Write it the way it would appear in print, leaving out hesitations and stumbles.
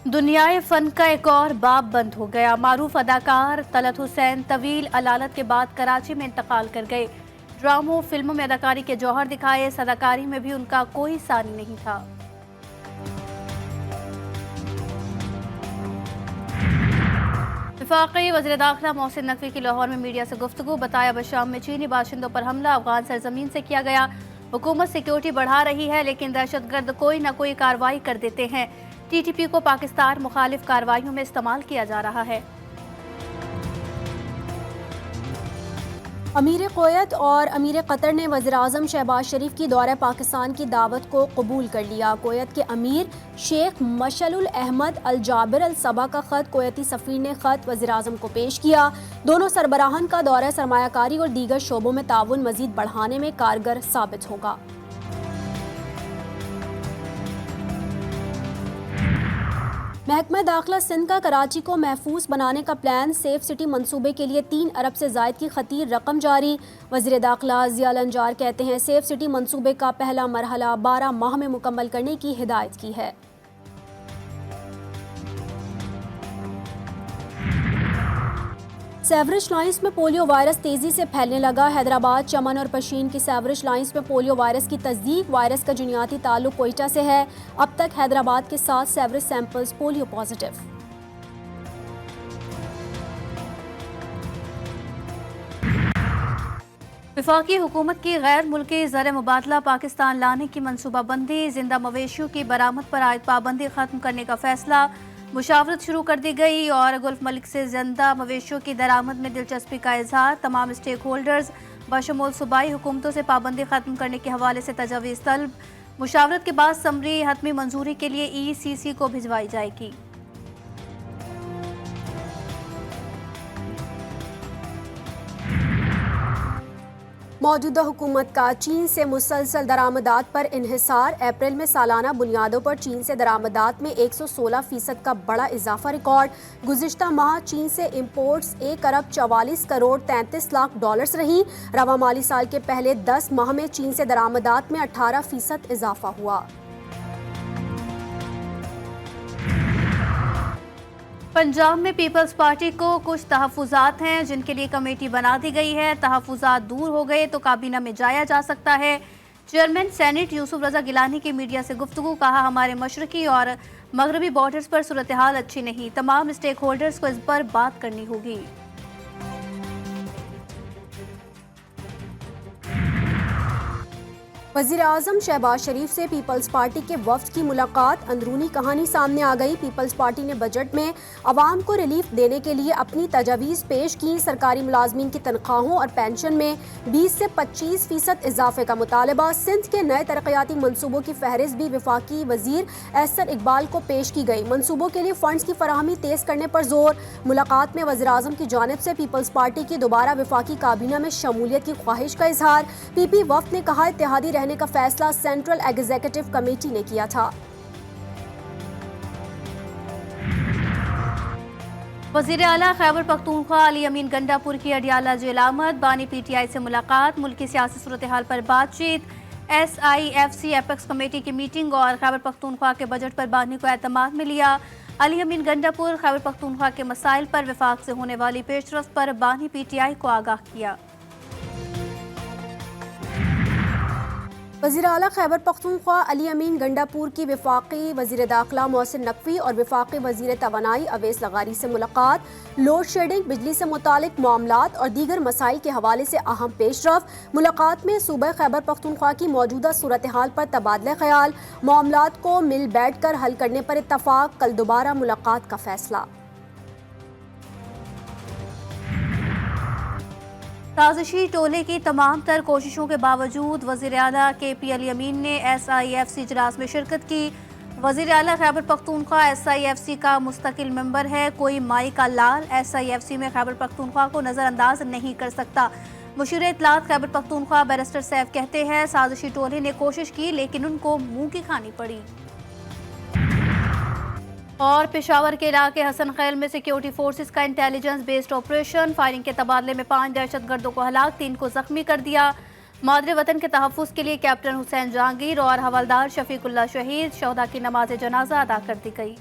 दुनियाए fun का एक और बाब बंद हो गया। मारूफ अदाकार तलत हुसैन तवील अलालत के बाद कराची में इंतकाल कर गए। ड्रामों फिल्मों में अदाकारी के जौहर दिखाए, इस अदाकारी में भी उनका कोई सानी नहीं था। वफाकी वज़ीर दाखिला मोहसिन नकवी की लाहौर में मीडिया से गुफ्तगू। बताया बशाम में चीनी बाशिंदों पर हमला अफगान सरजमीन से किया गया। हुकूमत सिक्योरिटी बढ़ा रही है लेकिन दहशतगर्द कोई न कोई कार्रवाई कर देते हैं। टीटीपी को पाकिस्तान मुखालिफ कार्रवाइयों में इस्तेमाल किया जा रहा है। अमीर कुवैत और अमीर कतर ने वज़ीर-ए-आज़म शहबाज शरीफ की दौरे पाकिस्तान की दावत को कबूल कर लिया। कुवैत के अमीर शेख मशलुल अहमद अल जाबिर अल सबा का खत कुवैती सफ़ीर ने खत वज़ीर-ए-आज़म को पेश किया। दोनों सरबराहान का दौरा सरमायाकारी और दीगर शोबों में ताउन मज़ीद बढ़ाने में कारगर साबित होगा। महकमा दाखिला सिंध का कराची को महफूज बनाने का प्लान, सेफ सिटी मंसूबे के लिए 3 अरब से जायद की खतीर रकम जारी। वज़ीर दाखिला ज़िया लंजार कहते हैं सेफ सिटी मंसूबे का पहला मरहला 12 माह में मुकम्मल करने की हिदायत की है। सेवरेज लाइन्स में पोलियो वायरस तेजी से फैलने लगा। हैदराबाद, चमन और पशीन की सेवरेज लाइन्स में पोलियो वायरस की तस्दीक। वायरस का जुनियाती ताल्लुक कोयटा से है। अब तक हैदराबाद के 7 सेवरेज सैंपल्स पोलियो पॉजिटिव। वफाकी हुकूमत की गैर मुल्की ज़र मुबादला पाकिस्तान लाने की मनसूबाबंदी। जिंदा मवेशियों की बरामद पर आयद पाबंदी खत्म करने का फैसला। मुशावरत शुरू कर दी गई और गुल्फ मलिक से जिंदा मवेशियों की दरामद में दिलचस्पी का इजहार। तमाम स्टेक होल्डर्स बशमूल सूबाई हुकूमतों से पाबंदी खत्म करने के हवाले से तजवीज़ तलब। मुशावरत के बाद समरी हतमी मंजूरी के लिए ECC को भिजवाई जाएगी। मौजूदा हुकूमत का चीन से मुसलसल दरामदात पर इन्हिसार। अप्रैल में सालाना बुनियादों पर चीन से दरामदात में 116% का बड़ा इजाफा रिकॉर्ड। गुज़िश्ता माह चीन से इम्पोर्ट्स 1 अरब 44 करोड़ 33 लाख डॉलर्स रहीं। रवा माली साल के पहले 10 माह में चीन से दरामदात में 18% इजाफा हुआ। पंजाब में पीपल्स पार्टी को कुछ तहफ़्फ़ुज़ात हैं जिनके लिए कमेटी बना दी गई है। तहफ़्फ़ुज़ात दूर हो गए तो काबीना में जाया जा सकता है। चेयरमैन सेनेट यूसुफ रज़ा गिलानी की मीडिया से गुफ्तगू। कहा हमारे मशरकी और मगरबी बॉर्डर्स पर सूरत हाल अच्छी नहीं, तमाम स्टेक होल्डर्स को इस पर बात करनी होगी। वज़ीर-ए-आज़म शहबाज शरीफ से पीपल्स पार्टी के वफ्द की मुलाकात। अंदरूनी कहानी सामने आ गई। पीपल्स पार्टी ने बजट में अवाम को रिलीफ देने के लिए अपनी तजावीज़ पेश की। सरकारी मुलाजमीन की तनख्वाहों और पेंशन में 20 से 25% इजाफे का मुतालबा। सिंध के नए तरक्याती मनसूबों की फहरिस्त भी वफाकी वजीर एहसन इकबाल को पेश की गई। मनसूबों के लिए फंड्स की फराहमी तेज करने पर जोर। मुलाकात में वज़ीर-ए-आज़म की जानिब से पीपल्स पार्टी की दोबारा वफाकी काबीना में शमूलियत की ख्वाहिश का इजहार। PP वफ्द ने कहा इत्तेहादी रहने का फैसला सेंट्रल एग्जीक्यूटिव कमेटी ने किया था। वज़ीर आला खैबर पख्तूनख्वा अली अमीन गंडापुर की अडियाला जेल आमद। बानी PTI से मुलाकात। मुल्क की सियासी सूरत हाल पर बातचीत। SIFC एपेक्स कमेटी की मीटिंग और खैबर पख्तूनख्वा के बजट पर बानी को एतमाद में लिया। अली अमीन गंडापुर खैबर पख्तूनख्वा के मसाइल पर विफाक से होने वाली पेशरफ्त पर बानी PTI को आगाह किया। वज़ीर आला खैबर पख्तूनख्वा अली अमीन गंडापुर की वफाकी वज़ीर दाखिला मोहसिन नकवी और वफाकी वज़ीर तवानाई अवैस लगारी से मुलाकात। लोड शेडिंग, बिजली से मुतालिक मामलात और दीगर मसाइल के हवाले से अहम पेशरफ्त। मुलाकात में सूबा खैबर पख्तूनख्वा की मौजूदा सूरत हाल पर तबादला ख्याल। मामलात को मिल बैठ कर हल करने पर इत्तफाक। कल दोबारा मुलाकात का फैसला। साजिशी टोले की तमाम तर कोशिशों के बावजूद वज़ीर आला KP अली अमीन ने SIFC इजलास में शिरकत की। वज़ीर आला खैबर पख्तूनख्वा SIFC का मुस्तकिल मेंबर है। कोई माई का लाल SIFC में खैबर पख्तूनख्वा को नज़रअंदाज नहीं कर सकता। मुशीर इत्तलात खैबर पख्तूनख्वा बैरिस्टर सैफ कहते हैं साजिशी टोले ने कोशिश की लेकिन उनको मुंह की खानी पड़ी। और पेशावर के इलाके हसन खैल में सिक्योरिटी फोर्सेस का इंटेलिजेंस बेस्ड ऑपरेशन। फायरिंग के तबादले में 5 दहशतगर्दों को हलाक, 3 को जख्मी कर दिया। मादरे वतन के तहफ़्फ़ुज़ के लिए कैप्टन हुसैन जहांगीर और हवलदार शफीकुल्लाह शहीद। शोहदा की नमाज जनाजा अदा कर दी गई।